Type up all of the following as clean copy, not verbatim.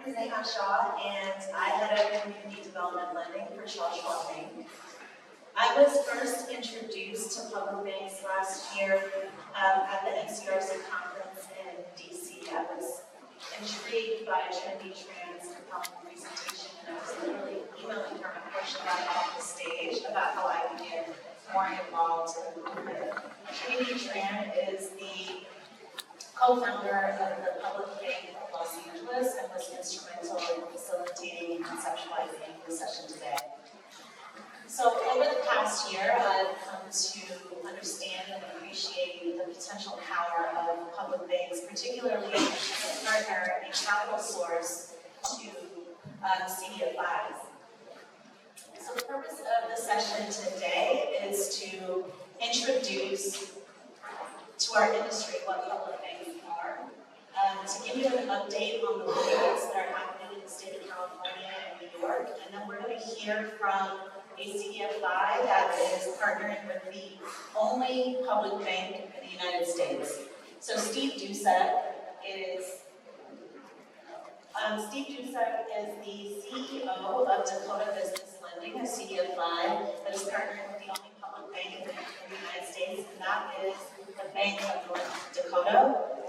name is Neha Shah, and I head up community development lending for Schwab Bank. I was first introduced to public banks last year at the NCRC conference in DC. I was intrigued by Trinity Tran's compelling presentation, and I was literally emailing her before she got off the stage about how I could get more involved in the movement. Trinity Tran is the co-founder of the Public Bank of Los Angeles and was instrumental in facilitating and conceptualizing the session today. So over the past year, I've come to understand and appreciate the potential power of public banks, particularly as a partner and capital source to CDFIs. So the purpose of the session today is to introduce to our industry what public banks are, to give you an update on the movements that are happening in the state of California and New York, and then we're going to hear from a CDFI that is partnering with the only public bank in the United States. So Steve Dusek is the CEO of Dakota Business Lending, a CDFI that is partnering with the only public bank in the United States, and that is the Bank of North Dakota.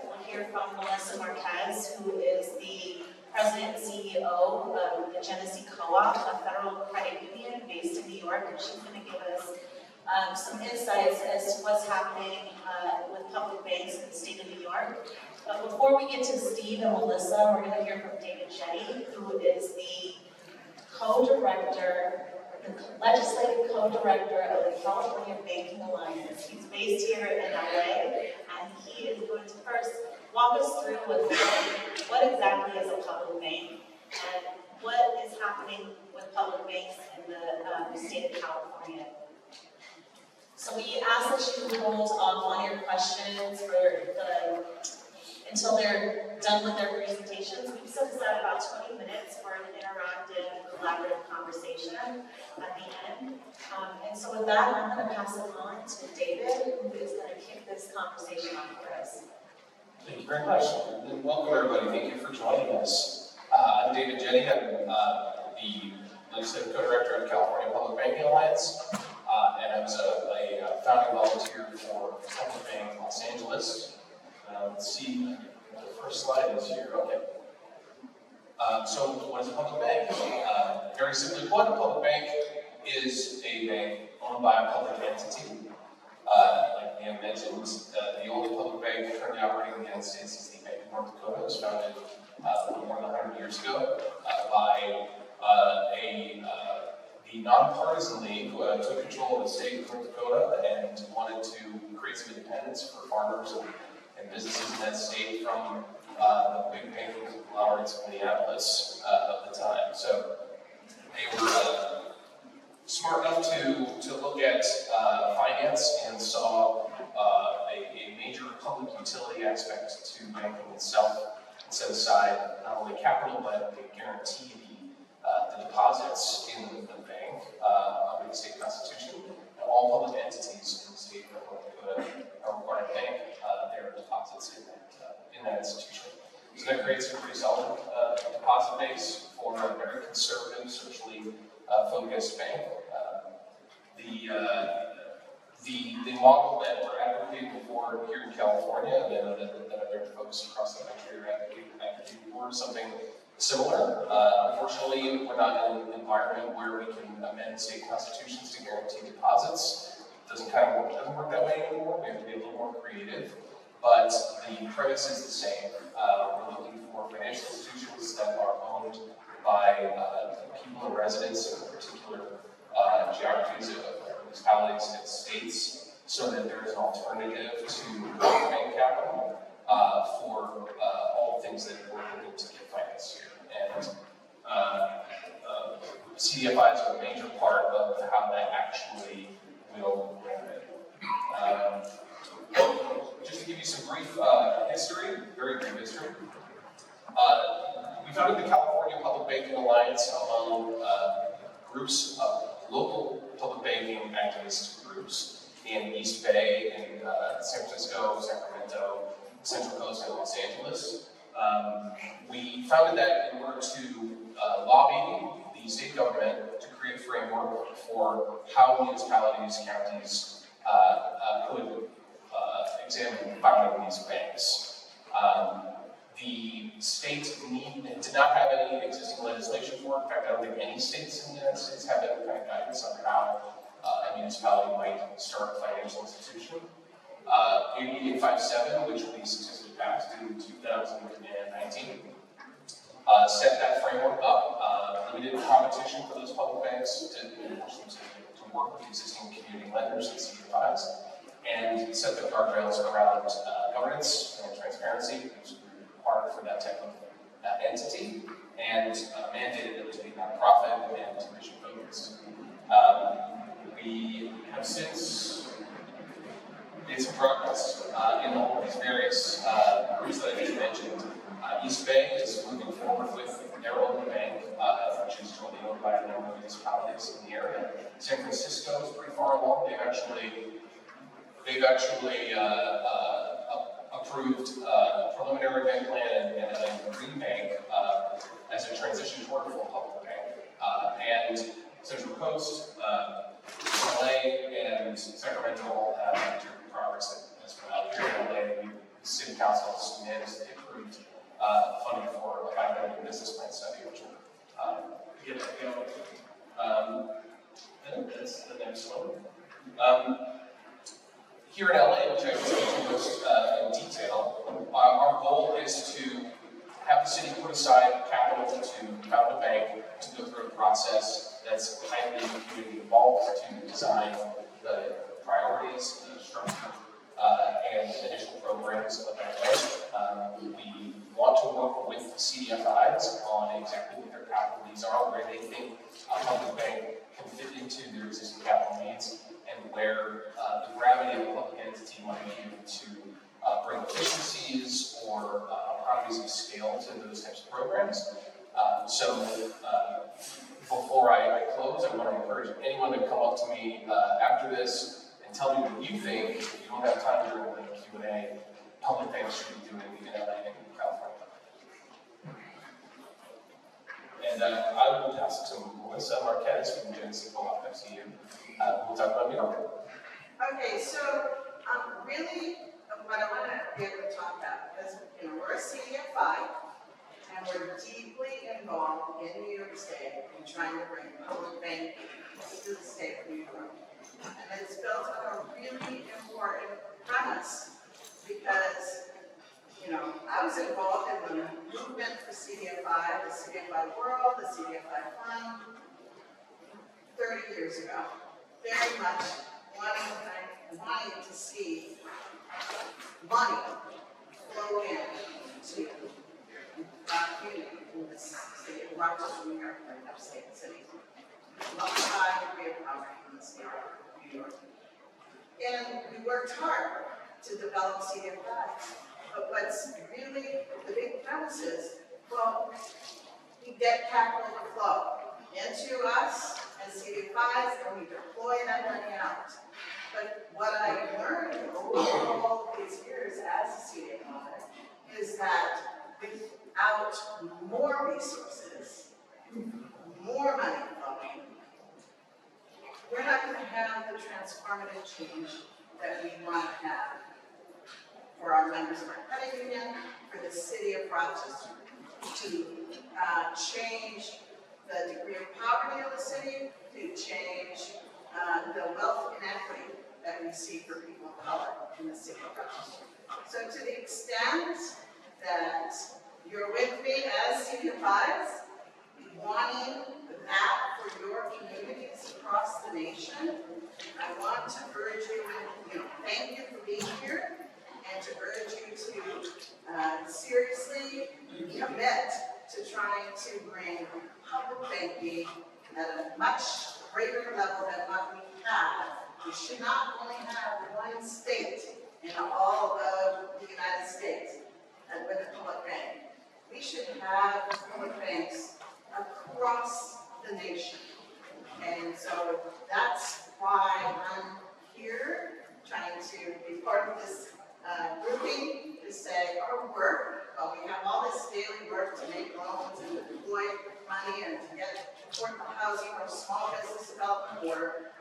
We'll hear from Melissa Marquez, who is the President and CEO of the Genesee Co-op, a federal credit union based in New York, and she's going to give us some insights as to what's happening with public banks in the state of New York. But before we get to Steve and Melissa, we're going to hear from Dave Jette, who is the legislative co-director of the California Banking Alliance. He's based here in LA, and he is going to first walk us through what exactly is a public bank and what is happening with public banks in the state of California. So we ask that you hold off on your questions until they're done with their presentations. We've set aside about 20 minutes for an interactive, collaborative conversation at the end. And so with that, I'm going to pass it on to David, who is going to kick this conversation off for us. Thank you very much, and welcome everybody. Thank you for joining us. I'm David Jette. I'm the Legislative Co-Director of the California Public Banking Alliance, and I was a founding volunteer for Public Bank Los Angeles. Let's see what the first slide is here. Okay. So what is a public bank? Very simply put, a public bank is a bank owned by a public entity. Like Neha mentioned, the only public bank currently operating in the United States is the Bank of North Dakota. It was founded more than 100 years ago by the nonpartisan league who took control of the state of North Dakota and wanted to create some independence for farmers and businesses in that state from the big banking conglomerates of Minneapolis of the time. So they were smart enough to look at finance and saw a major public utility aspect to banking itself, and set aside not only capital but they guarantee the deposits in the bank under the state constitution. And all public entities in the state of North Dakota are required to bank their deposits in that institution. So that creates a pretty solid deposit base for a very conservative, socially focused bank. The model that we're advocating for here in California, and that I'm going to focus across the country or advocating for, is something similar. Unfortunately, we're not in an environment where we can amend state constitutions to guarantee deposits. It doesn't work that way anymore. We have to be a little more creative. But the premise is the same. We're looking for financial institutions that are owned by people and residents in particular geographies of municipalities and states, so that there is an alternative to bank capital for all the things that we're looking to get financed here. And CDFIs are a major part of how that actually will happen. Just to give you some brief history, very brief history. We founded the California Public Banking Alliance among groups of local public banking activist groups in East Bay, in San Francisco, Sacramento, Central Coast, and Los Angeles. We founded that in order to lobby the state government to create a framework for how municipalities, counties could examine founding these banks. The state did not have any existing legislation for it. In fact, I don't think any states in the United States have any kind of guidance on how a municipality might start a financial institution. AB 857, which we successfully passed in 2019, set that framework up, limited competition for those public banks to work with existing community lenders and CDFIs, and set the guardrails around governance and transparency, which is required for that type of entity, and mandated them to be nonprofit and mission focused. We have since made some progress in all of these various groups that I just mentioned. East Bay is moving forward with their own bank, which is jointly owned by a number of municipalities in the area. San Francisco is pretty far along. They've actually approved a preliminary bank plan and a green bank as a transition toward a full public bank. And Central Coast, LA, and Sacramento all have material progress as well. Here in LA, the City Council has unanimously approved funding for a $5 million business plan study, which will get that going. I think that's the next one. Here in LA, which I can speak to most in detail, our goal is to have the city put aside capital to found a bank, to go through a process that's highly community involved, to design the priorities, the structure, and initial programs of that bank. We want to work with CDFIs on exactly what their capital needs are, where they think a public bank can fit into their existing capital needs, and where the gravity of a public entity might be able to bring efficiencies or economies of scale to those types of programs. Before I close, I want to encourage anyone to come up to me after this and tell me what you think. If you don't have time during the Q&A, public banks should be doing in LA and in California. And I will pass it to Melissa Marquez from Genesee Co-op FCU. We'll talk about New York. Okay, so really what I want to be able to talk about, because we're a CDFI, and we're deeply involved in New York State in trying to bring public banking to the state of New York. And it's built on a really important premise, because I was involved in the movement for CDFI, the CDFI world, the CDFI fund, 30 years ago. Very much wanting to see money flow in to community in the state of Rochester, New York, and upstate city. High degree of poverty in the state of New York. And we worked hard to develop CDFIs. But what's really the big premise is, well, we get capital to flow into us and CDFIs, and we deploy that money out. But what I learned over all these years as a CDFI is that without more resources, more money flowing, we're not going to have the transformative change that we want to have for our members of our credit union, for the city of Rochester, to change the degree of poverty of the city, to change the wealth inequity that we see for people of color in the city of Rochester. So to the extent that you're with me as CDFIs, wanting that for your communities across the nation, I want to urge you, thank you for being here, and to urge you to seriously commit to trying to bring public banking at a much greater level than what we have. We should not only have one state in all of the United States with a public bank. We should have public banks across the nation. And so that's why I'm here, trying to be part of this grouping to say our work Well, we have all this daily work to make loans and deploy money and to get affordable housing or small business development or,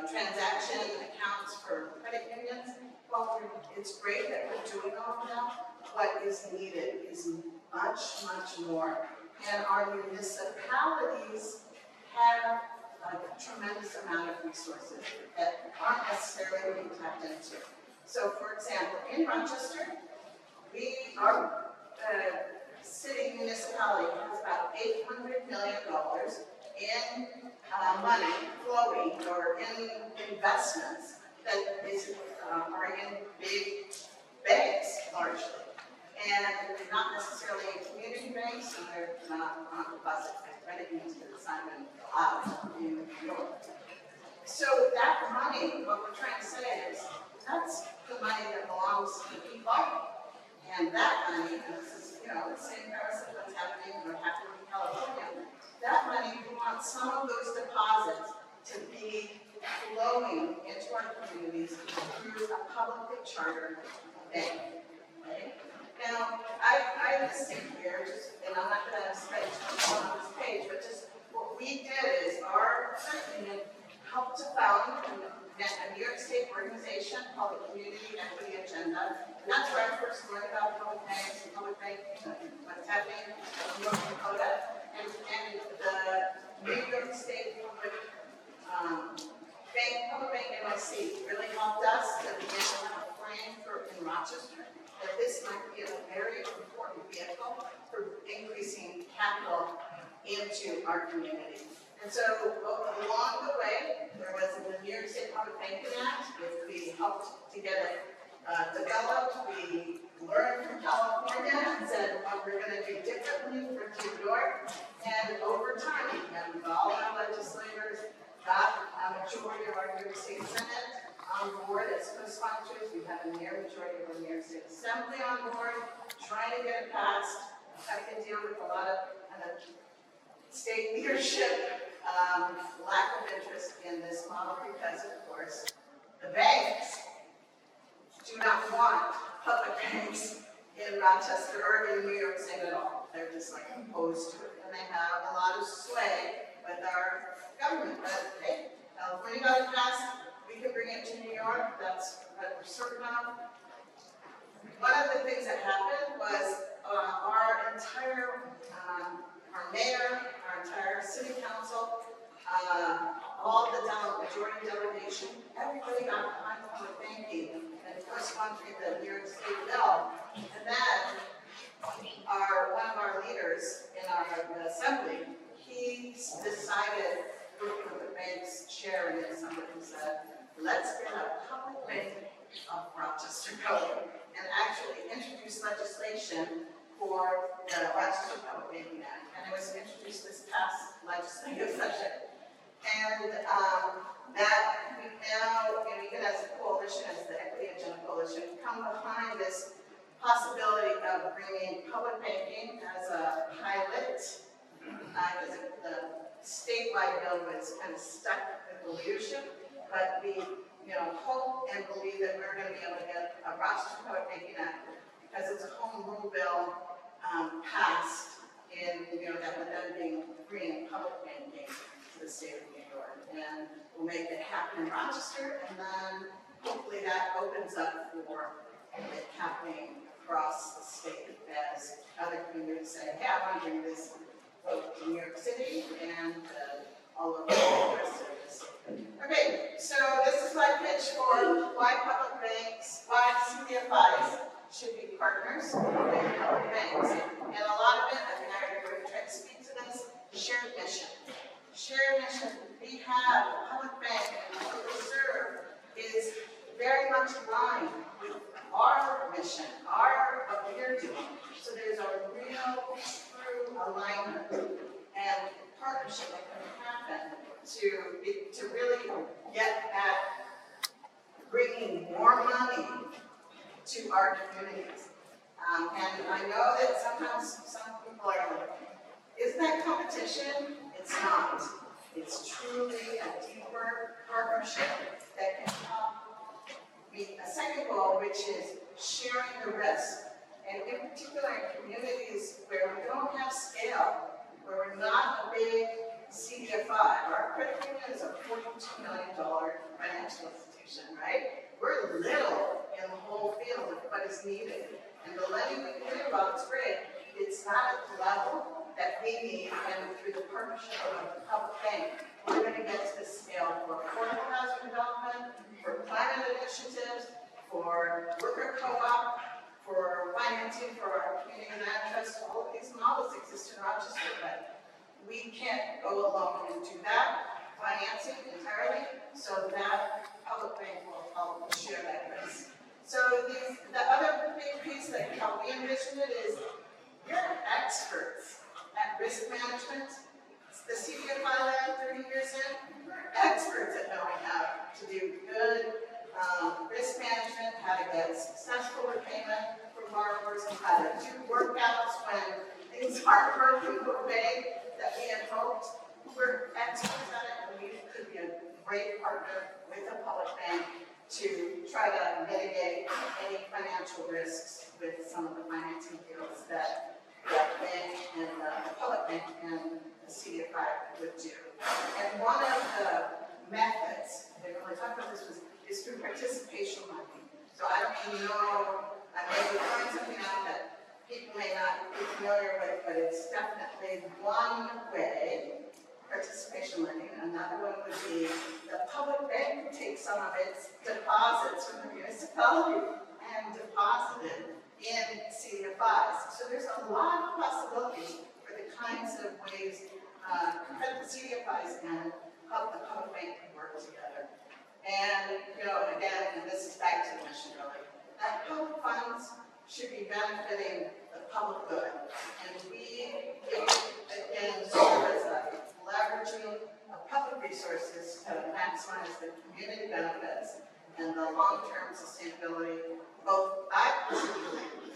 transaction accounts for credit unions. Well, it's great that we're doing all of that. What is needed is much, much more. And our municipalities have a tremendous amount of resources that aren't necessarily being tapped into. So, for example, in Rochester, our city municipality has about $800 million in money flowing or in investments that are in big banks largely. And not necessarily in community banks, so they're not on deposit credit unions, but it's not even allowed in New York. So that money, what we're trying to say is, that's the money that belongs to the people. And that money, and this is, the same process that's happening in California, that money, we want some of those deposits to be flowing into our communities through a publicly chartered bank. Right? Now, I listed here, and I'm not going to spend too much on this page, but just what we did is our union helped to found a New York State organization called the Community Equity Agenda. And that's where I first learned about public banks and public banking, what's happening in North Dakota. And the New York State Public Bank NYC really helped us to begin to have a plan in Rochester that this might be a very important vehicle for increasing capital into our community. And so along the way, there was the New York State Public Banking Act, which we helped to get it developed. We learned from California and said what we're going to do differently for New York. And over time, and all our legislators got a majority of our New York State Senate on board as co-sponsors. We have a near majority of our New York State Assembly on board, trying to get it passed. I can deal with a lot of state leadership lack of interest in this model because, of course, the banks do not want public banks in Rochester or in New York State at all. They're just opposed to it. And they have a lot of sway with our government. But hey, California got it passed, we can bring it to New York. That's what we're certain of. One of the things that happened was our entire our mayor, our entire city council, all the majority delegation, everybody got behind public banking and co-sponsored the New York State bill. And then one of our leaders in our assembly, he decided with the bank's chair in the assembly and said, let's get a public bank of Rochester going and actually introduce legislation for the Rochester Public Banking Act. And it was introduced this past legislative session. And that we now, even as a coalition, as the Equity Agenda Coalition, come behind this possibility of bringing public banking as a pilot, because the statewide bill was kind of stuck with the leadership, but we hope and believe that we're going to be able to get a Rochester Public Banking Act because it's a home rule bill passed in, that would then be bringing public banking to the state of New York. And we'll make it happen in Rochester, and then hopefully that opens up for it happening across the state as other communities say, hey, I want to bring this both to New York City and all over the rest of the state. Okay, so this is my pitch for why public banks, why CDFIs should be partners with public banks. And a lot of it, I think I already tried to speak to this, shared mission. Shared mission, we have a public bank and what we serve is very much in line with our mission, what we're doing. So there's a real true alignment and partnership that can happen to really get at bringing more money to our communities. And I know that sometimes some people are like, isn't that competition? It's not. It's truly a deeper partnership that can help meet a second goal, which is sharing the risk And in particular in communities where we don't have scale, where we're not a big CDFI, our credit union is a $42 million financial institution, right? We're little in the whole field of what is needed. And the lending we can do about is great. It's not at the level that we need, and through the partnership of the public bank, we're going to get to the scale for affordable housing development, for climate initiatives, for worker co-op, for financing for our community land trust. All of these models exist in Rochester, but we can't go alone and do that financing entirely, so that public bank will help share that risk. So the other big piece that how we envision it is you're experts at risk management. The CDFI lab 30 years in, we're experts at knowing how to do good risk management, how to get successful repayment for borrowers, and how to do workouts when things aren't working the way that we had hoped. We're experts at it, and we could be a great partner with the public bank to try to mitigate any financial risks with some of the financing deals that the bank and the public bank and the CDFI would do. And one of the methods, they really talked about this, is through participation lending. So I don't know, I may be throwing something out that people may not be familiar with, but it's definitely one way, participation lending. Another one would be the public bank would take some of its deposits from the municipality and deposit it in CDFIs. So there's a lot of possibilities for the kinds of ways that the CDFIs and the public bank can work together. And, again, and this is back to the mission really, that public funds should be benefiting the public good. And we, again, serve as a leveraging of public resources to maximize the community benefits and the long-term sustainability, both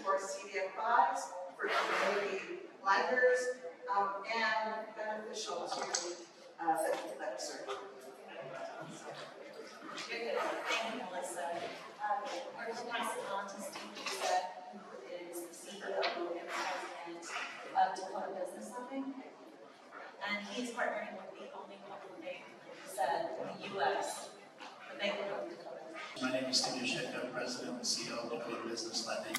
for CDFIs, for community lenders, and beneficial to the lender. Thank you, Melissa. We're going to pass it on to Steve Dusek, who is the CEO and president of Dakota Business Lending. And he's partnering with the only public bank, like you said, in the U.S., the Bank of Dakota. My name is Dave Jette, I'm president and CEO of Dakota Business Lending.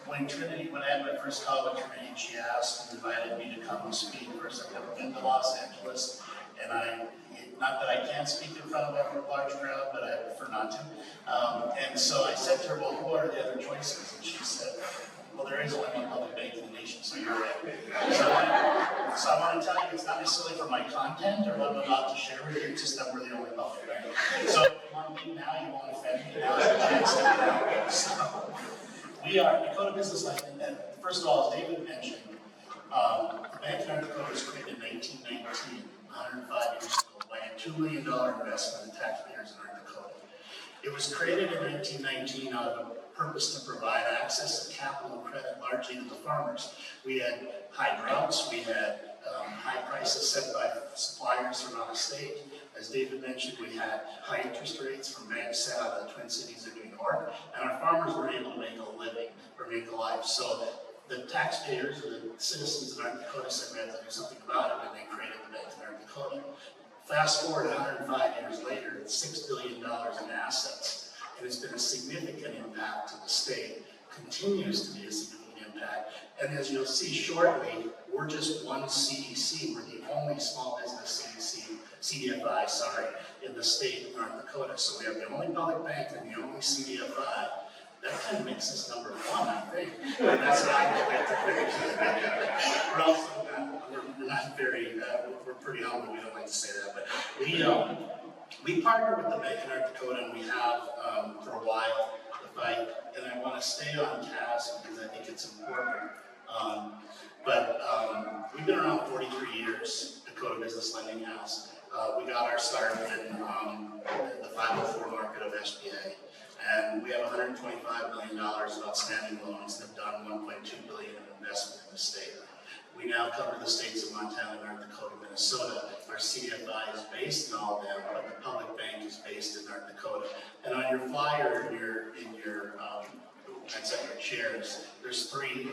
When I had my first call with Trinity, she asked and invited me to come and speak. First, I've never been to Los Angeles, and not that I can't speak in front of a large crowd, but I prefer not to. And so I said to her, well, who are the other choices? And she said, well, there is only one public bank in the nation, so you're right. So I want to tell you, it's not necessarily for my content or what I'm about to share with you, it's just that we're the only public bank. So if you want to leave now, you won't offend me, now's the chance to get out. So we are Dakota Business Lending, and first of all, as David mentioned, the bank in North Dakota was created in 1919, 105 years ago, by a $2 million investment in taxpayers in North Dakota. It was created in 1919 out of a purpose to provide access to capital and credit largely to the farmers. We had high droughts, we had high prices set by suppliers throughout the state. As David mentioned, we had high interest rates from banks out of the Twin Cities of New York, and our farmers were able to make a living or make a life. So the taxpayers or the citizens of North Dakota said we had to do something about it, and they created the Bank of North Dakota. Fast forward 105 years later, it's $6 billion in assets, and it's been a significant impact to the state, continues to be a significant impact. And as you'll see shortly, we're just one CDC, we're the only small business CDFI, in the state of North Dakota. So we have the only public bank and the only CDFI. That kind of makes us number one, I think. And that's what I like to think. We're also not very, we're pretty humble, we don't like to say that, but we partner with the Bank of North Dakota, and we have for a while, and I want to stay on task because I think it's important. We've been around 43 years, Dakota Business Lending has. We got our start in the 504 market of SBA. And we have $125 million of outstanding loans and have done $1.2 billion in investment in the state. We now cover the states of Montana, North Dakota, Minnesota. Our CDFI is based in all of them, but the public bank is based in North Dakota. And on your flyer, that's at your chairs. There's 3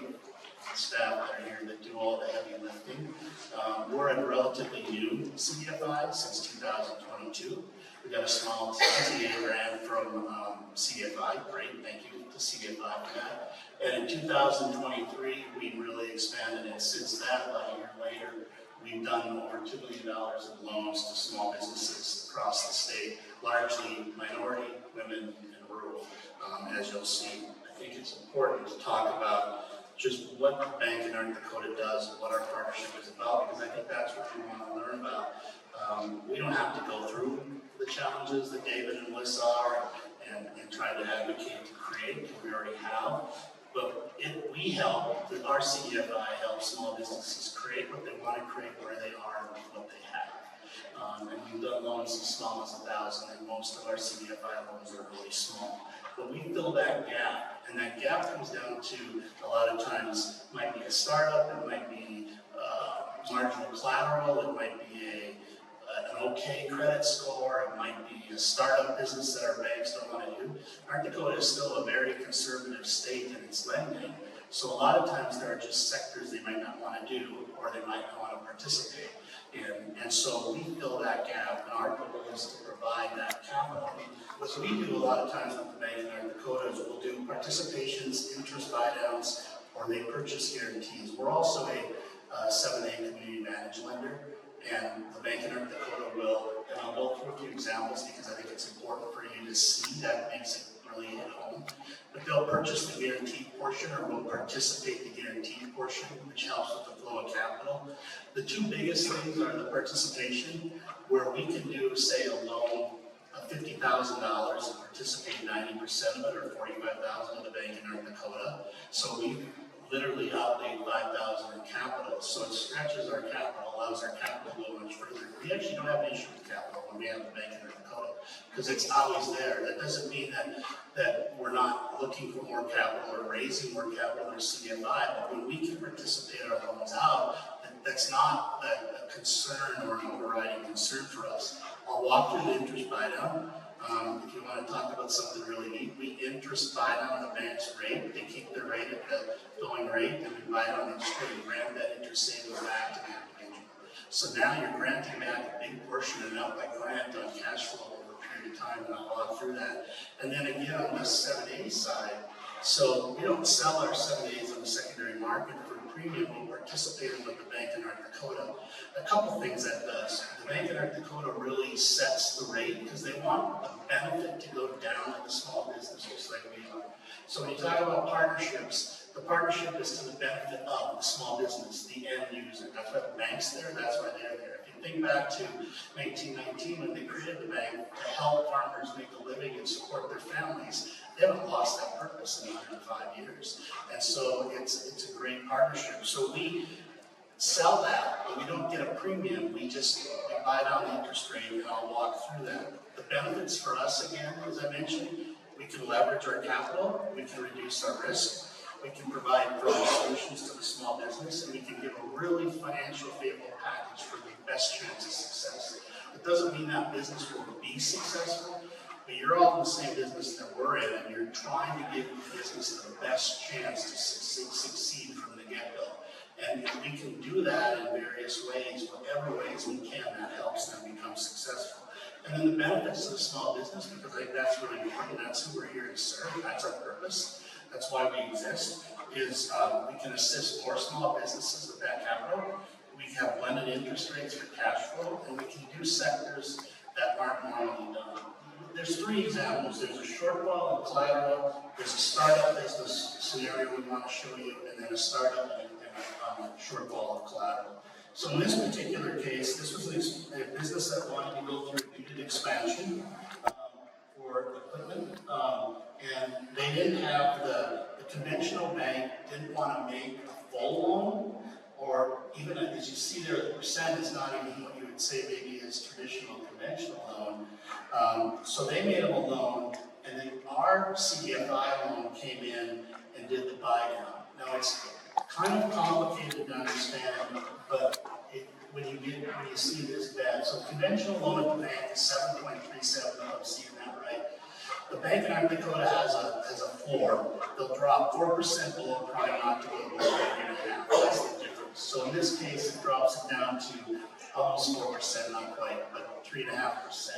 staff that are here that do all the heavy lifting. We're a relatively new CDFI since 2022. We got a small TA grant from CDFI, great, thank you to CDFI for that. And in 2023, we really expanded, and since that, about a year later, we've done over $2 million of loans to small businesses across the state, largely minority, women, and rural. As you'll see, I think it's important to talk about just what the bank in North Dakota does, what our partnership is about, because I think that's what we want to learn about. We don't have to go through the challenges that David and Melissa are and try to advocate to create, because we already have. But we help, our CDFI helps small businesses create what they want to create where they are with what they have. And we've done loans as small as 1,000, and most of our CDFI loans are really small. But we fill that gap, and that gap comes down to, a lot of times, it might be a startup, it might be marginal collateral, it might be an okay credit score, it might be a startup business that our banks don't want to do. North Dakota is still a very conservative state in its lending, so a lot of times there are just sectors they might not want to do, or they might not want to participate in. And so we fill that gap, and our goal is to provide that capital. What we do a lot of times with the Bank of North Dakota is we'll do participations, interest buy-downs, or they purchase guarantees. We're also a 7A community managed lender, and the Bank of North Dakota will, and I'll go through a few examples because I think it's important for you to see, that makes it really hit home. But they'll purchase the guaranteed portion, or will participate in the guaranteed portion, which helps with the flow of capital. The 2 biggest things are the participation, where we can do, say, a loan of $50,000 and participate 90% of it, or $45,000 of the Bank in North Dakota. So we literally outlaid $5,000 in capital, so it stretches our capital, allows our capital to go much further. We actually don't have an issue with capital when we have the Bank in North Dakota, because it's always there. That doesn't mean that we're not looking for more capital or raising more capital in our CDFI, but when we can participate our loans out, that's not a concern or an overriding concern for us. I'll walk through the interest buy-down. If you want to talk about something really neat, we interest buy down the bank's rate. They keep their rate at the going rate, and we buy down the interest rate and grant that interest savings back to the individual. So now you're granting back a big portion of an outright grant on cash flow over a period of time, and I'll walk through that. And then again on the 7A side, so we don't sell our 7As on the secondary market for premium. We participate with the Bank of North Dakota. A couple things that does. The Bank of North Dakota really sets the rate because they want the benefit to go down to the small business, just like we are. So when you talk about partnerships, the partnership is to the benefit of the small business, the end user. That's why the bank's there, that's why they're there. If you think back to 1919 when they created the bank to help farmers make a living and support their families, they haven't lost that purpose in 105 years. And so it's a great partnership. So we sell that, but we don't get a premium. We buy down the interest rate, and I'll walk through that. The benefits for us, again, as I mentioned, we can leverage our capital, we can reduce our risk, we can provide further solutions to the small business, and we can give a really financial favorable package for the best chance of success. It doesn't mean that business will be successful, but you're all in the same business that we're in, and you're trying to give the business the best chance to succeed from the get-go. And we can do that in various ways, whatever ways we can, that helps them become successful. And then the benefits of the small business, because I think that's really important, that's who we're here to serve, that's our purpose, that's why we exist, is we can assist more small businesses with that capital. We have blended interest rates for cash flow, and we can do sectors that aren't normally done. There's 3 examples. There's a shortfall in collateral, there's a startup business scenario we want to show you, and then a startup and a shortfall of collateral. So in this particular case, this was a business that wanted to go through needed expansion for equipment, and they didn't have the conventional bank didn't want to make a full loan, or even as you see there, the percent is not even what you would say maybe is traditional conventional loan. So they made them a loan, and then our CDFI loan came in and did the buy down. Now it's kind of complicated to understand, but when you see this bad, so conventional loan at the bank is 7.37, if I'm seeing that right. The Bank of North Dakota has a 4, they'll drop 4% below prime, not to go below 3.5%. That's the difference. So in this case, it drops it down to almost 4%, not quite, but 3.5%.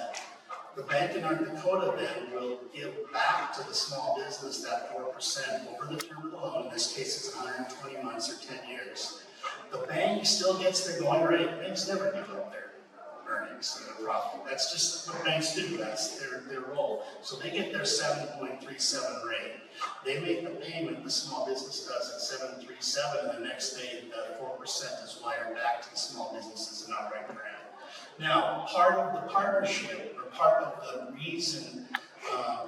The bank in North Dakota then will give back to the small business that 4% over the term of the loan. In this case, it's 120 months or 10 years. The bank still gets their going rate. Banks never give up their earnings and their profit. That's just what banks do. That's their role. So they get their 7.37 rate. They make the payment, the small business does at 7.37, and the next day the 4% is wired back to the small businesses in our right grant. Now, part of the partnership, or part of the reason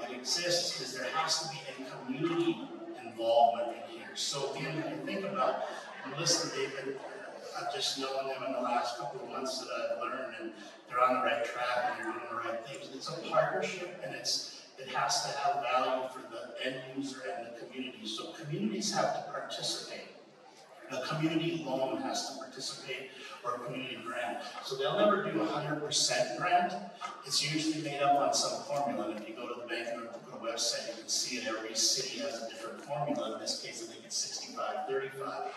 it exists, is there has to be a community involvement in here. So again, when you think about Melissa and David, I've just known them in the last couple of months that I've learned, and they're on the right track and they're doing the right things. It's a partnership, and it has to have value for the end user and the community. So communities have to participate. A community loan has to participate, or a community grant. So they'll never do 100% grant. It's usually made up on some formula. And if you go to the Bank and North Dakota website, you can see it. Every city has a different formula. In this case, I think it's 65-35.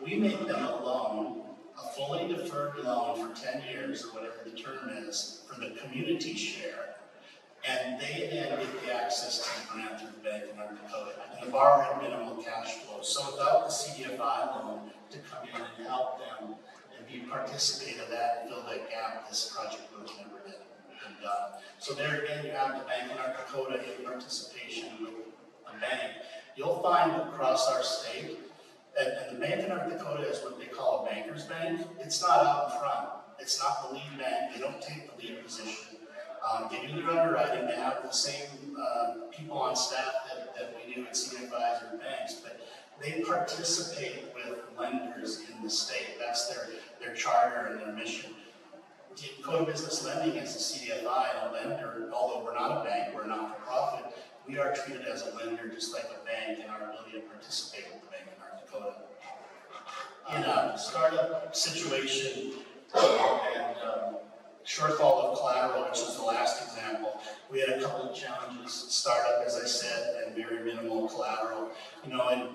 We make them a loan, a fully deferred loan for 10 years, or whatever the term is, for the community share. And they then get the access to the grant through the Bank of North Dakota. And the borrower had minimal cash flow. So without the CDFI loan to come in and help them and be participate of that and fill that gap, this project would have never been done. So there again, you have the Bank of North Dakota in participation with a bank. You'll find across our state, and the Bank of North Dakota is what they call a banker's bank. It's not out in front. It's not the lead bank. They don't take the lead position. They do their underwriting. They have the same people on staff that we do at CDFIs or banks, but they participate with lenders in the state. That's their charter and their mission. Dakota Business Lending is a CDFI and a lender, although we're not a bank, we're a not-for-profit. We are treated as a lender just like a bank in our ability to participate with the Bank of North Dakota. In a startup situation and shortfall of collateral, which is the last example, we had a couple of challenges. Startup, as I said, and very minimal collateral. You know, I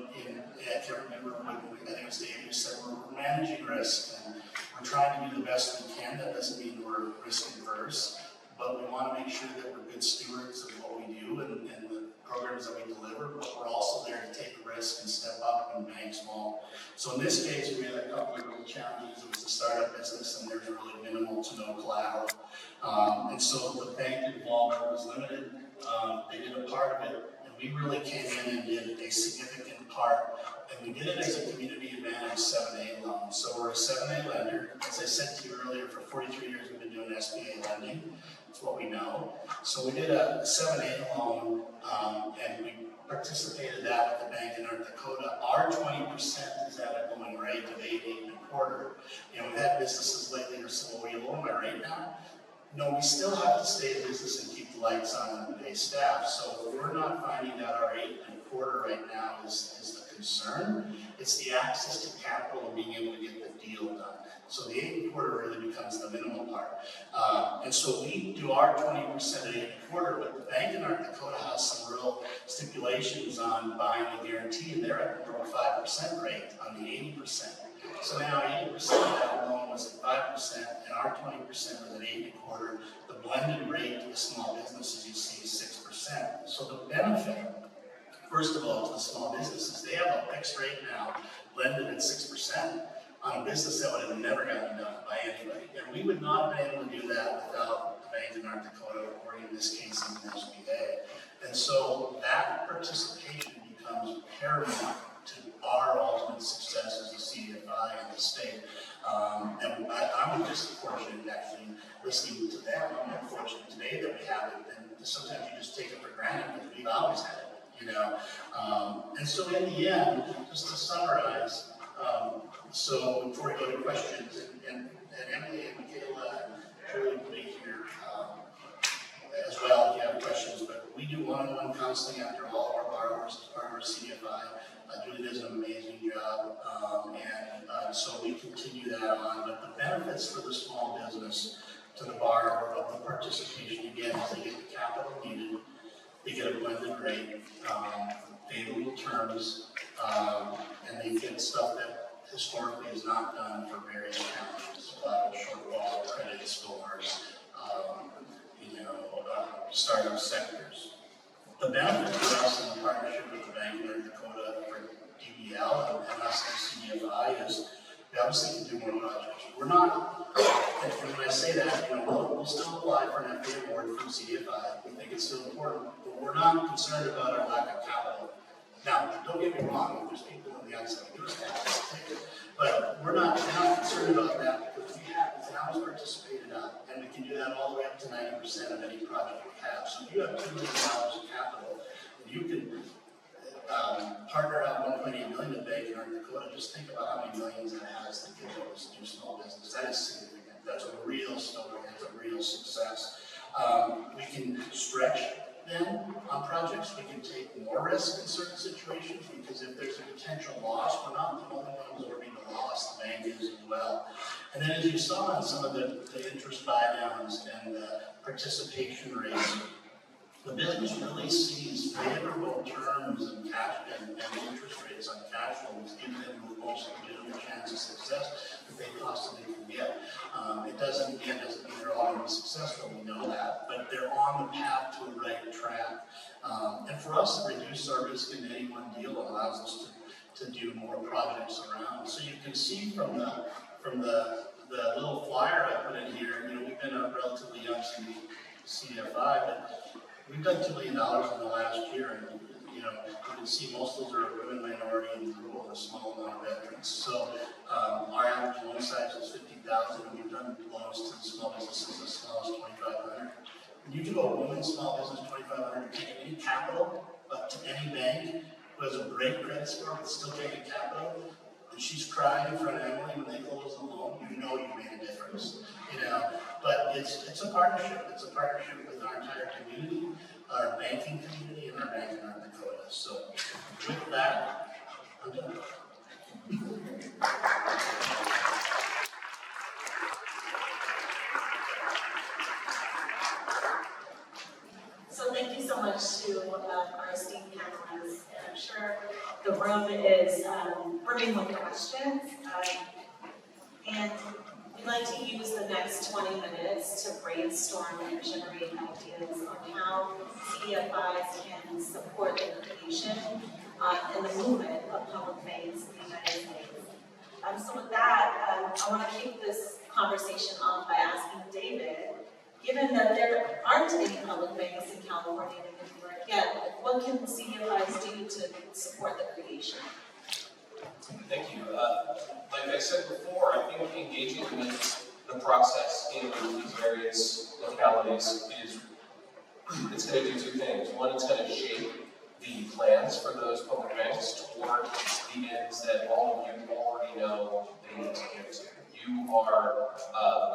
can't remember when, I think it was Dave who said we're managing risk and we're trying to do the best we can. That doesn't mean we're risk averse, but we want to make sure that we're good stewards of what we do and the programs that we deliver, but we're also there to take risk and step up and bank small. So in this case, we had a couple of little challenges. It was a startup business and there's really minimal to no collateral. And so the bank involvement was limited. They did a part of it, and we really came in and did a significant part. And we did it as a community advantage 7A loan. So we're a 7A lender. As I said to you earlier, for 43 years we've been doing SBA lending. That's what we know. So we did a 7A loan, and we participated that with the Bank in North Dakota. Our 20% is at a going rate of 8.25. You know, we've had businesses lately who say, well, will you lower my rate now? No, we still have to stay in business and keep the lights on and pay staff. So we're not finding that our 8.25 right now is the concern. It's the access to capital and being able to get the deal done. So the 8.25 really becomes the minimal part. And so we do our 20% at 8.25, but the Bank in North Dakota has some real stipulations on buying a guarantee, and they're at more 5% rate on the 80%. So now 80% of that loan was at 5%, and our 20% was at 8.25. The blended rate to the small businesses you see is 6%. So the benefit, first of all, to the small businesses, they have a fixed rate now, blended at 6%, on a business that would have never gotten done by anybody. And we would not have been able to do that without the Bank of North Dakota, or in this case, even SBA. And so that participation becomes paramount to our ultimate success as a CDFI in the state. And I'm just fortunate, actually, listening to them. I'm fortunate today that we have it, and sometimes you just take it for granted because we've always had it, you know. And so in the end, just to summarize, so before we go to questions, and Emily and Michaela truly will be here as well if you have questions, but we do one-on-one counseling after all of our borrowers as part of our CDFI. Julie does an amazing job, and so we continue that on. But the benefits for the small business to the borrower of the participation, again, is they get the capital needed, they get a blended rate, favorable terms, and they get stuff that historically is not done for various challenges, shortfall, credit scores, startup sectors. The benefit for us in the partnership with the Bank of Dakota for DBL and us at CDFI is we obviously can do more projects. We're not, and when I say that, we'll still apply for an FA award from CDFI. We think it's still important, but we're not concerned about our lack of capital. Now, don't get me wrong, there's people on the outside who do have, but we're not concerned about that because the town has participated up, and we can do that all the way up to 90% of any project we have. So if you have $2 million of capital, and you can partner out $1.8 million with Bank in North Dakota, just think about how many millions that has to give those new small business. That is significant. That's a real story. That's a real success. We can stretch then on projects. We can take more risk in certain situations because if there's a potential loss, we're not the only ones that are being lost. The bank is as well. And then as you saw in some of the interest buy downs and the participation rates, the business really sees favorable terms and cash and interest rates on cash flows, give them the most legitimate chance of success that they possibly can get. It doesn't mean they're all going to be successful, we know that, but they're on the path to the right track. And for us to reduce our risk in any one deal allows us to do more projects around. So you can see from the little flyer I put in here, we've been a relatively young CDFI, but we've done $2 million in the last year, and you can see most of those are women, minority, and rural, and a small amount of veterans. So our average loan size is $50,000, and we've done loans to the small businesses as small as $2,500. When you do a women's small business $2,500, take any capital to any bank who has a great credit score but still taking capital, and she's crying in front of Emily when they close the loan, you made a difference. But it's a partnership. It's a partnership with our entire community, our banking community, and our bank in North Dakota. So with that, I'm done. So thank you so much to our esteemed panelists. I'm sure the room is brimming with questions. And we'd like to use the next 20 minutes to brainstorm and generate ideas on how CDFIs can support the creation and the movement of public banks in the United States. So with that, I want to kick this conversation off by asking David, given that there aren't any public banks in California and New York yet, what can CDFIs do to support the creation? Thank you. Like I said before, I think engaging with the process in these various localities it's going to do two things. One, it's going to shape the plans for those public banks toward the ends that all of you already know they need to get to. You are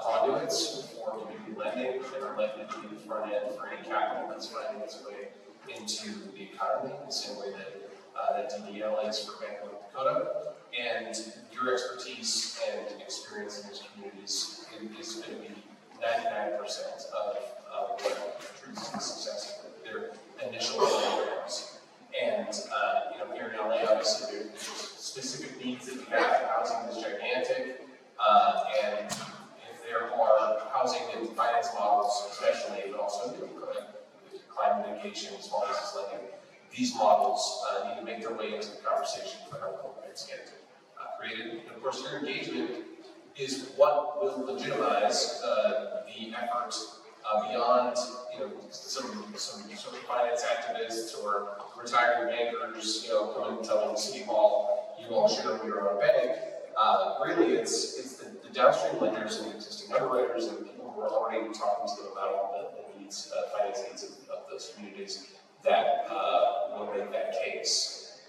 conduits for community lending and are likely to be the front end for any capital that's finding its way into the economy, the same way that DBL is for Bank of North Dakota. And your expertise and experience in those communities is going to be 99% of what contributes to the success of their initial programs. And here in LA, obviously, there's specific needs that we have. Housing is gigantic, and if there are housing and finance models, especially, but also climate mitigation, small business lending, these models need to make their way into the conversation for how public banks get created. And of course, your engagement is what will legitimize the effort beyond some finance activists or retiring bankers coming and telling City Hall you all should own your own bank. Really, it's the downstream lenders and existing underwriters and people who are already talking to them about all the needs, finance needs of those communities that will make that case.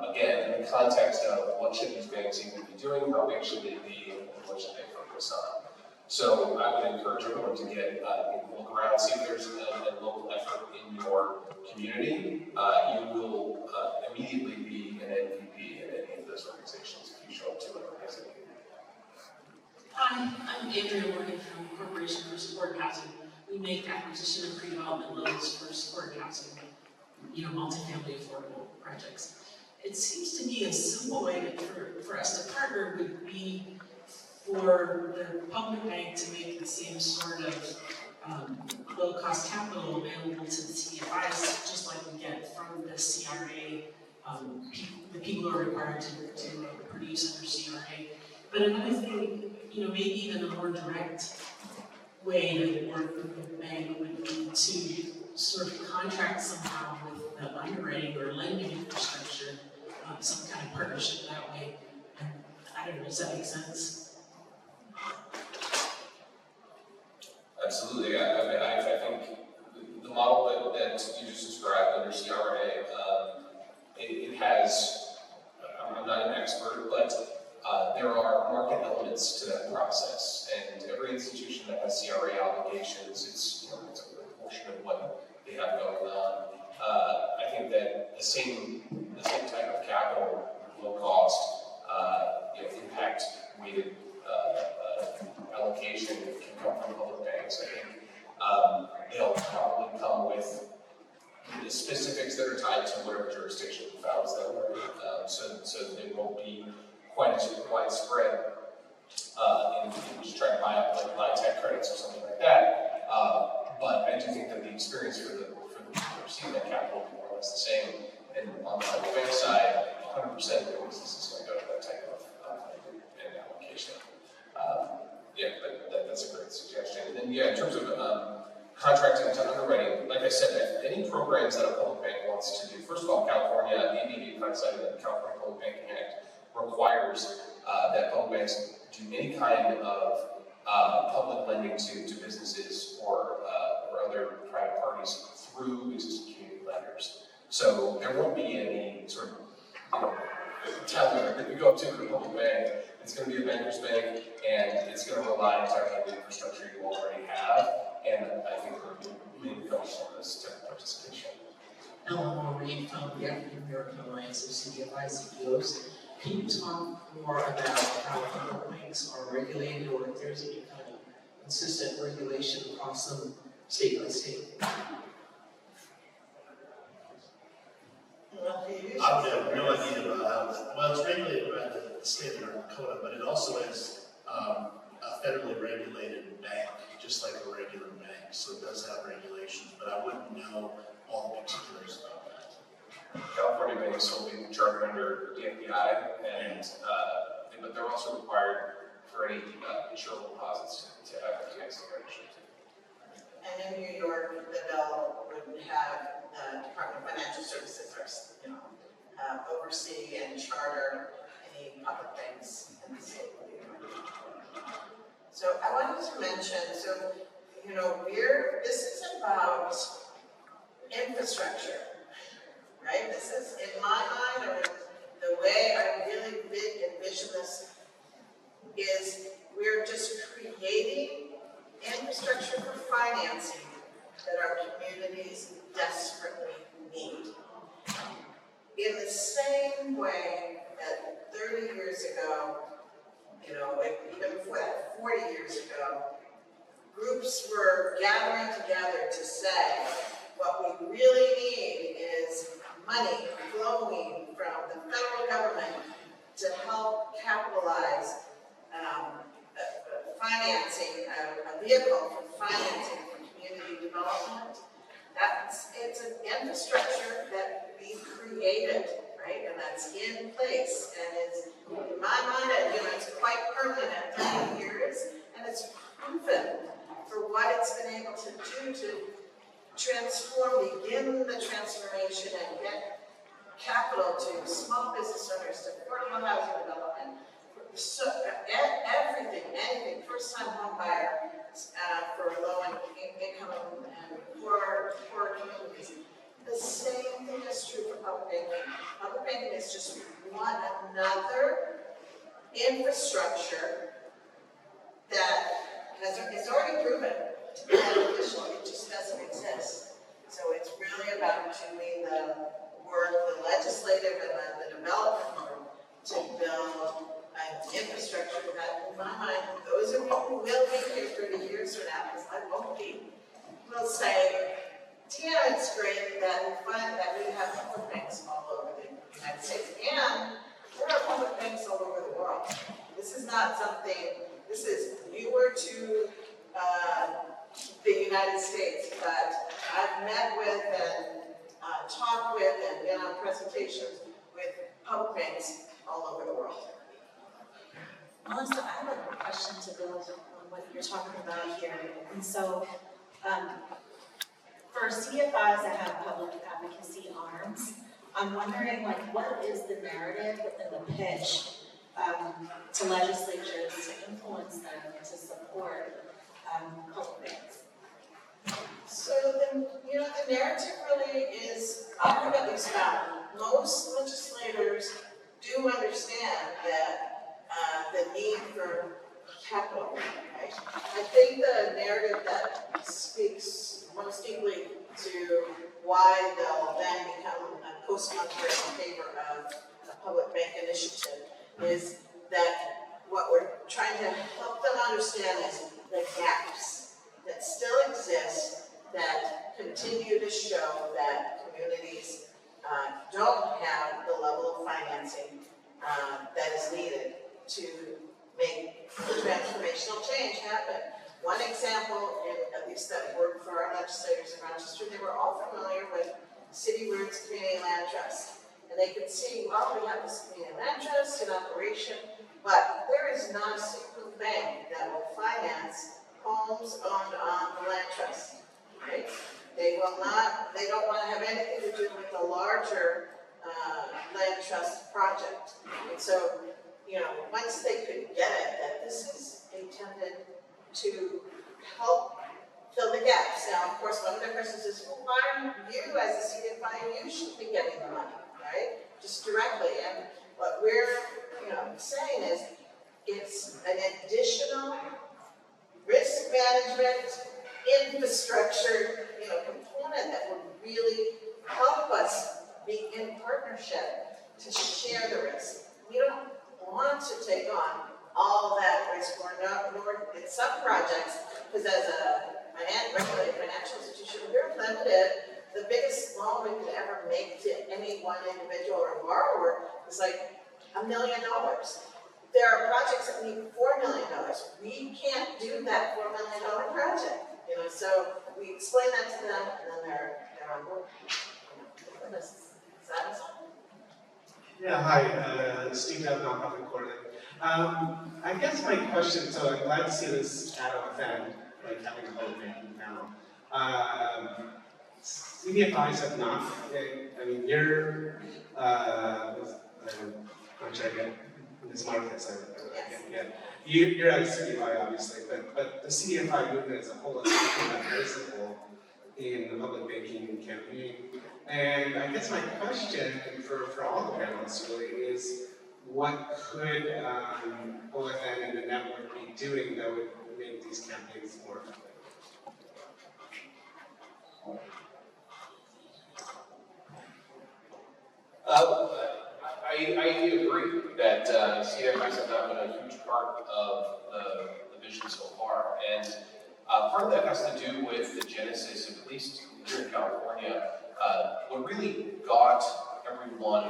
Again, in the context of what should these banks even be doing, how big should they be, and what should they focus on. So I would encourage everyone to look around, see if there's a local effort in your community. You will immediately be an MVP in any of those organizations if you show up to an organization. Hi, I'm Andrea Morgan from Corporation for Support Housing. We make acquisition and pre-development loans for support housing. multifamily affordable projects. It seems to me a simple way for us to partner would be for the public bank to make the same sort of low-cost capital available to the CDFIs, just like we get from the CRA. The people who are required to produce under CRA. But another thing, maybe even a more direct way to work with the bank would be to sort of contract somehow with the underwriting or lending infrastructure, some kind of partnership that way. And I don't know, does that make sense? Absolutely. I think the model that you just described under CRA, it has, I'm not an expert, but there are market elements to that process, and every institution that has CRA obligations, it's a portion of what they have going on. I think that the same type of capital, low cost, impact weighted allocation can come from public banks. I think they'll probably come with the specifics that are tied to whatever jurisdiction files that were, so they won't be quite as widespread in just trying to buy up like biotech credits or something like that. But I do think that the experience for the people receiving that capital will be more or less the same. And on the public bank side, 100% of their business is going to go to that type of allocation. But that's a great suggestion. And then in terms of contracting to underwriting, like I said, any programs that a public bank wants to do, first of all, California, AB 85 cited that the California Public Banking Act requires that public banks do any kind of public lending to businesses or other private parties through existing community lenders. So there won't be any sort of teller that you go up to in a public bank. It's going to be a banker's bank, and it's going to rely entirely on the infrastructure you already have. And I think there will be many comes from this type of participation. Eleanor Reed from the African American Alliance of CDFI CEOs. Can you talk more about how public banks are regulated, or if there's any kind of consistent regulation across them state by state? I would have no idea about how, it's regulated by the state of North Dakota, but it also is a federally regulated bank, just like a regular bank, so it does have regulations, but I wouldn't know all the particulars about that. California banks will be chartered under DFI, but they're also required for any insurable deposits to have FDIC ownership. And in New York, the bill would have the Department of Financial Services oversee and charter any public banks in the state of New York. So I wanted to mention, this is about infrastructure, right? This is, in my mind, or the way I really envision this, is we're just creating infrastructure for financing that our communities desperately need. In the same way that 30 years ago, even before that, 40 years ago, groups were gathering together to say, what we really need is money flowing from the federal government to help capitalize financing, a vehicle for financing for community development. It's an infrastructure that we created, right? And that's in place and is, in my mind, it's quite permanent at 30 years, and it's proven for what it's been able to do to begin the transformation and get capital to small business owners, to affordable housing development, so anything, first-time home buyer, for low-income and poor communities. The same thing is true for public banking. Public banking is just another infrastructure that is already proven to be beneficial. It just doesn't exist. So it's really about doing the work, the legislative and the development work to build an infrastructure that, in my mind, those of you who will be here 30 years from now, because I won't be, will say, Tia, it's great that we find that we have public banks all over the United States, and there are public banks all over the world. This is not something, this is newer to the United States, but I've met with and talked with and been on presentations with public banks all over the world. Melissa, I have a question to build on what you're talking about here. And so, for CDFIs that have public advocacy arms, I'm wondering, like, what is the narrative and the pitch to legislatures to influence them to support public banks? So the narrative really is, I've at least found, most legislators do understand that the need for capital, right? I think the narrative that speaks most deeply to why they'll then become a co-sponsor in favor of a public bank initiative is that what we're trying to help them understand is the gaps that still exist that continue to show that communities don't have the level of financing that is needed to make transformational change happen. One example, at least that worked for our legislators in Rochester, they were all familiar with City Roots Community Land Trust. And they could see, well, we have this community land trust in operation, but there is not a single bank that will finance homes owned on the land trust, right? They will not, they don't want to have anything to do with the larger land trust project. And so, once they could get it, that this is intended to help fill the gaps. Now, of course, one of the questions is, well, why aren't you, as a CDFI, you should be getting the money, right? Just directly. And what we're, saying is, it's an additional risk management infrastructure, component that would really help us be in partnership to share the risk. We don't want to take on all that risk nor in some projects, because as a regulated financial institution, we're limited. The biggest loan we could ever make to any one individual or borrower is like $1 million. There are projects that need $4 million. We can't do that $4 million project. So we explain that to them, and then they're on board. Is that something? Yeah, hi, Steve Dev, nonprofit coordinator. I guess my question, so I'm glad to see this at OFN, like having a whole thing now. CDFIs have not, I mean, you're, I'm sure I get Ms. Marquez, you're at a CDFI obviously, but the CDFI movement as a whole is something that's visible in the public banking campaign. And I guess my question for all the panelists really is, what could OFN and the network be doing that would make these campaigns more effective? I agree that CDFIs have not been a huge part of the vision so far, and part of that has to do with the genesis, at least here in California. What really got everyone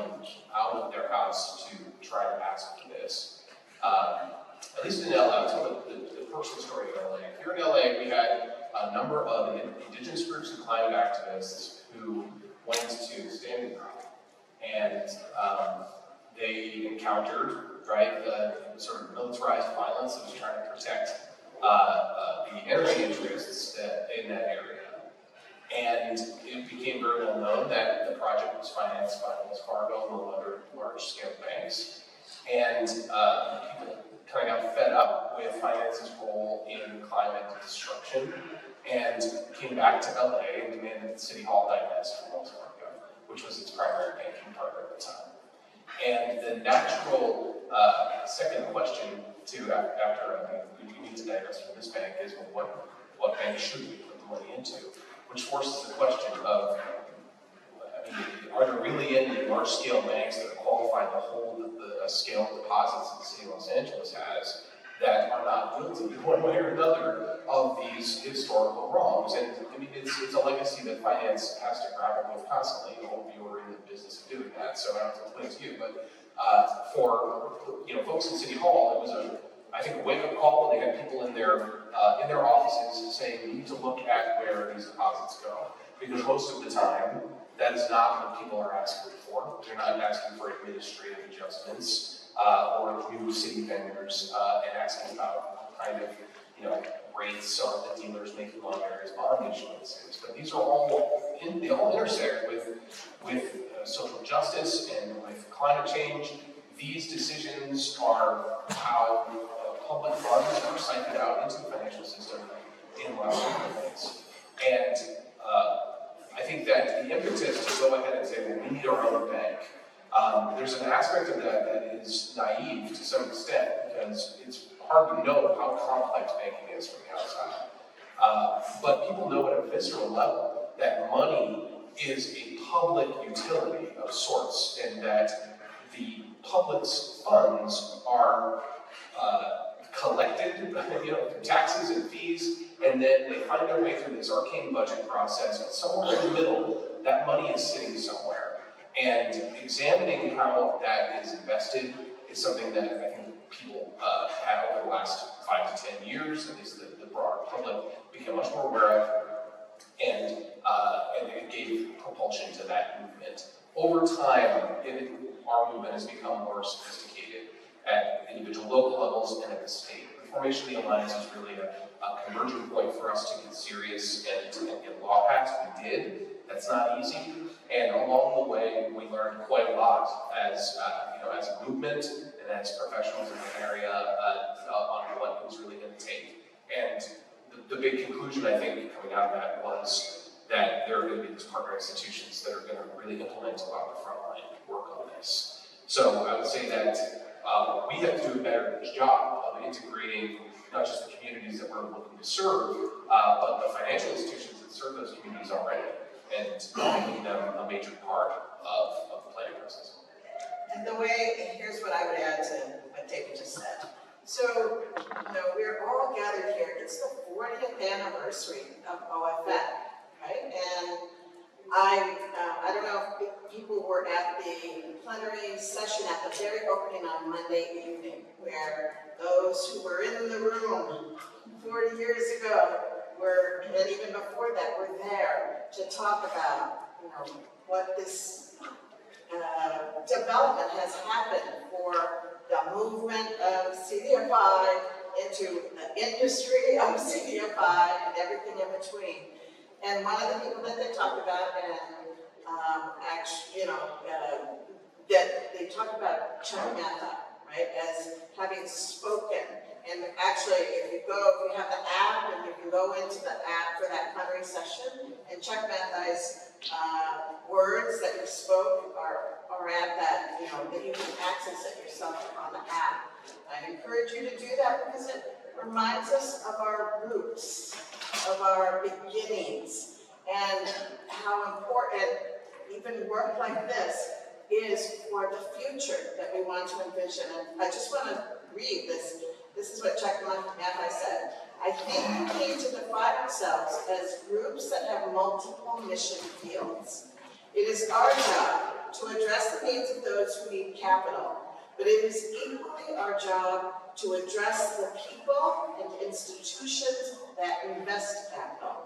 out of their house to try to ask for this, at least in LA, I'll tell the personal story in LA. Here in LA, we had a number of indigenous groups and climate activists who went to Standing Rock, and they encountered, the sort of militarized violence that was trying to protect the energy interests in that area. And it became very well known that the project was financed by Wells Fargo and other large-scale banks. And people kind of got fed up with finance's role in climate destruction and came back to LA and demanded that City Hall divest from Wells Fargo, which was its primary banking partner at the time. And the natural second question after we need to divest from this bank is, well, what bank should we put the money into? Which forces the question of, are there really any large-scale banks that are qualified to hold the scale of deposits that the city of Los Angeles has? that are not guilty in one way or another of these historical wrongs. And I mean, it's a legacy that finance has to grapple with constantly. All of you are in the business of doing that, so I don't have to explain to you. But for folks in City Hall, it was I think a wake-up call. They had people in their offices saying, we need to look at where these deposits go, because most of the time that is not what people are asking for. They're not asking for administrative adjustments or new city vendors and asking about what kind of rates are the dealers making on various bond issuances. But these are all they all intersect with social justice and with climate change. These decisions are how public funds are siphoned out into the financial system in lots of different ways. And I think that the impetus to go ahead and say, well, we need our own bank, there's an aspect of that is naive to some extent, because it's hard to know how complex banking is from the outside. But people know at a visceral level that money is a public utility of sorts, and that the public's funds are collected through taxes and fees, and then they find their way through this arcane budget process, but somewhere in the middle, that money is sitting somewhere. And examining how that is invested is something that I think people have over the last 5 to 10 years, at least the broader public became much more aware of, and it gave propulsion to that movement. Over time, our movement has become more sophisticated at individual local levels and at the state. The formation of the Alliance is really a converging point for us to get serious and get law passed. We did. That's not easy. And along the way, we learned quite a lot as a movement and as professionals in the area on what it was really going to take. And the big conclusion, I think, coming out of that was that there are going to be these partner institutions that are going to really implement a lot of the frontline work on this. So I would say that we have to do a better job of integrating not just the communities that we're looking to serve, but the financial institutions that serve those communities already, and making them a major part of the planning process. And here's what I would add to what David just said. So, we're all gathered here. It's the 40th anniversary of OFN, right? And I don't know if people were at the plenary session at the very opening on Monday evening, where those who were in the room 40 years ago and even before that, were there to talk about, what this development has happened for the movement of CDFI into the industry of CDFI and everything in between. And one of the people that they talked about, and that they talked about Chuck Matha, right, as having spoken. And actually, if you have the app, and you can go into the app for that plenary session, and Chuck Matha's words that he spoke are at that, that you can access it yourself on the app. I encourage you to do that because it reminds us of our roots, of our beginnings, and how important even work like this is for the future that we want to envision. And I just want to read this. This is what Chuck Matha said. I think we need to define ourselves as groups that have multiple mission fields. It is our job to address the needs of those who need capital, but it is equally our job to address the people and institutions that invest capital.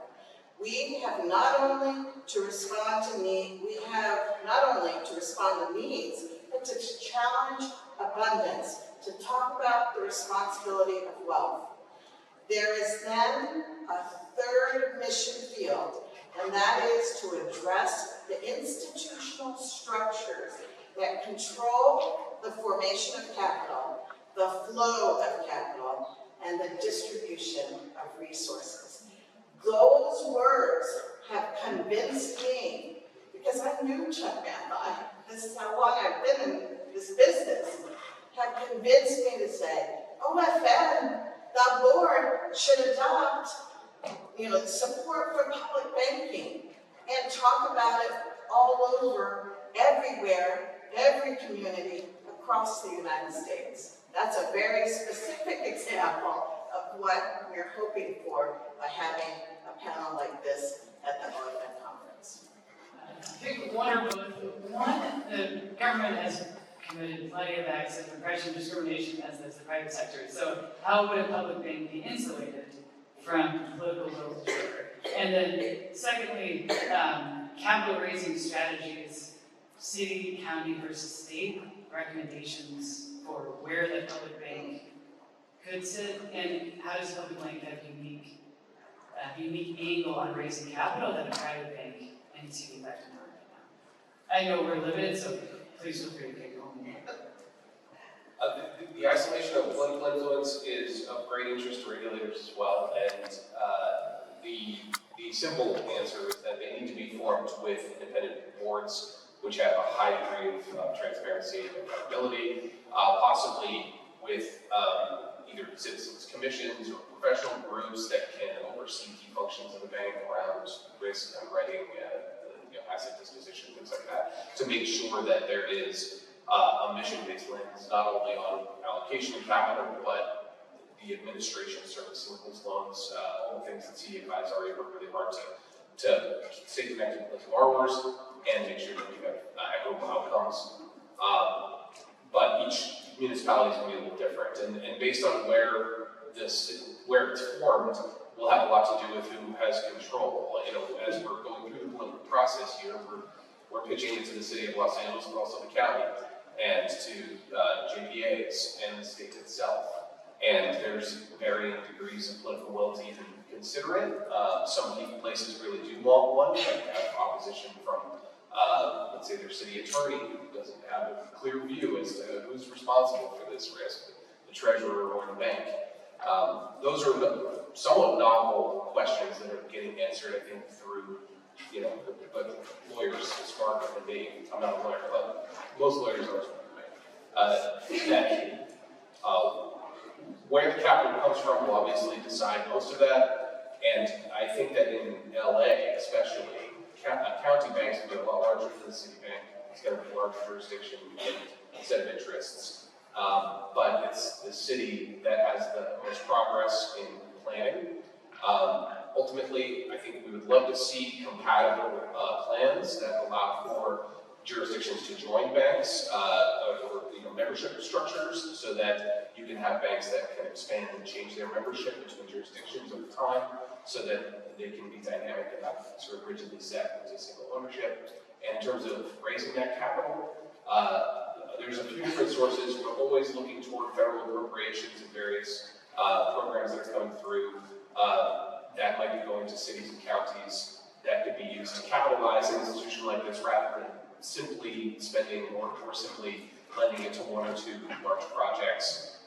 We have not only to respond to needs, but to challenge abundance, to talk about the responsibility of wealth. There is then a third mission field, and that is to address the institutional structures that control the formation of capital, the flow of capital, and the distribution of resources. Those words have convinced me, because I knew Chuck Matha, this is how long I've been in this business, have convinced me to say, OFN, the board should adopt, the support for public banking and talk about it all over, everywhere, every community across the United States. That's a very specific example of what we're hoping for by having a panel like this at the OFN conference. I think one or both. One, the government has committed plenty of acts of oppression, discrimination, as does the private sector. So how would a public bank be insulated from political will to trigger? And then secondly, capital raising strategies, city, county versus state, recommendations for where the public bank could sit, and how does the public bank have a unique angle on raising capital that a private bank and CDFI do not right now. I know we're limited, so please feel free to take home. The isolation of political influence is of great interest to regulators as well, and the simple answer is that they need to be formed with independent boards which have a high degree of transparency and accountability, possibly with either citizens commissions or professional groups that can oversee key functions of the bank around risk underwriting, asset disposition, things like that, to make sure that there is a mission-based lens, not only on allocation of capital, but the administration servicing those loans, all the things that CDFIs are able really hard to stay connected with borrowers and make sure that we have equitable outcomes. But each municipality is going to be a little different, and based on where it's formed, will have a lot to do with who has control. As we're going through the political process here, we're pitching it to the city of Los Angeles, but also the county, and to JPAs and the state itself. And there's varying degrees of political will to even consider it. Some places really do want one, but have opposition from, let's say, their city attorney who doesn't have a clear view as to who's responsible for this risk, the treasurer or the bank. Those are somewhat novel questions that are getting answered, I think, through, but lawyers are smarter than me. I'm not a lawyer, but most lawyers are smarter than me. Where the capital comes from will obviously decide most of that, and I think that in LA especially, county banks will be a lot larger than the city bank. It's going to be a larger jurisdiction and set of interests. But it's the city that has the most progress in planning. Ultimately, I think we would love to see compatible plans that allow for jurisdictions to join banks or membership structures, so that you can have banks that can expand and change their membership between jurisdictions over time, so that they can be dynamic and not sort of rigidly set into single ownership. And in terms of raising that capital, there's a few different sources. We're always looking toward federal appropriations and various programs that are coming through that might be going to cities and counties that could be used to capitalize an institution like this rather than simply spending or simply lending it to one or two large projects.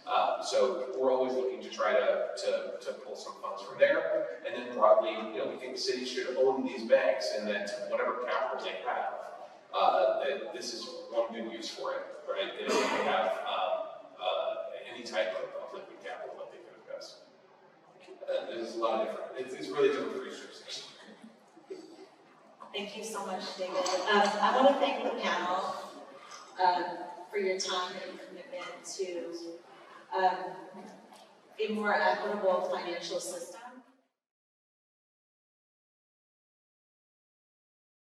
So we're always looking to try to pull some funds from there. And then broadly, we think cities should own these banks, and that whatever capital they have, that this is one good use for it, right? That if they have any type of liquid capital that they can invest. There's a lot of different, it's really different for each jurisdiction. Thank you so much, David. I want to thank the panel for your time and commitment to a more equitable financial system.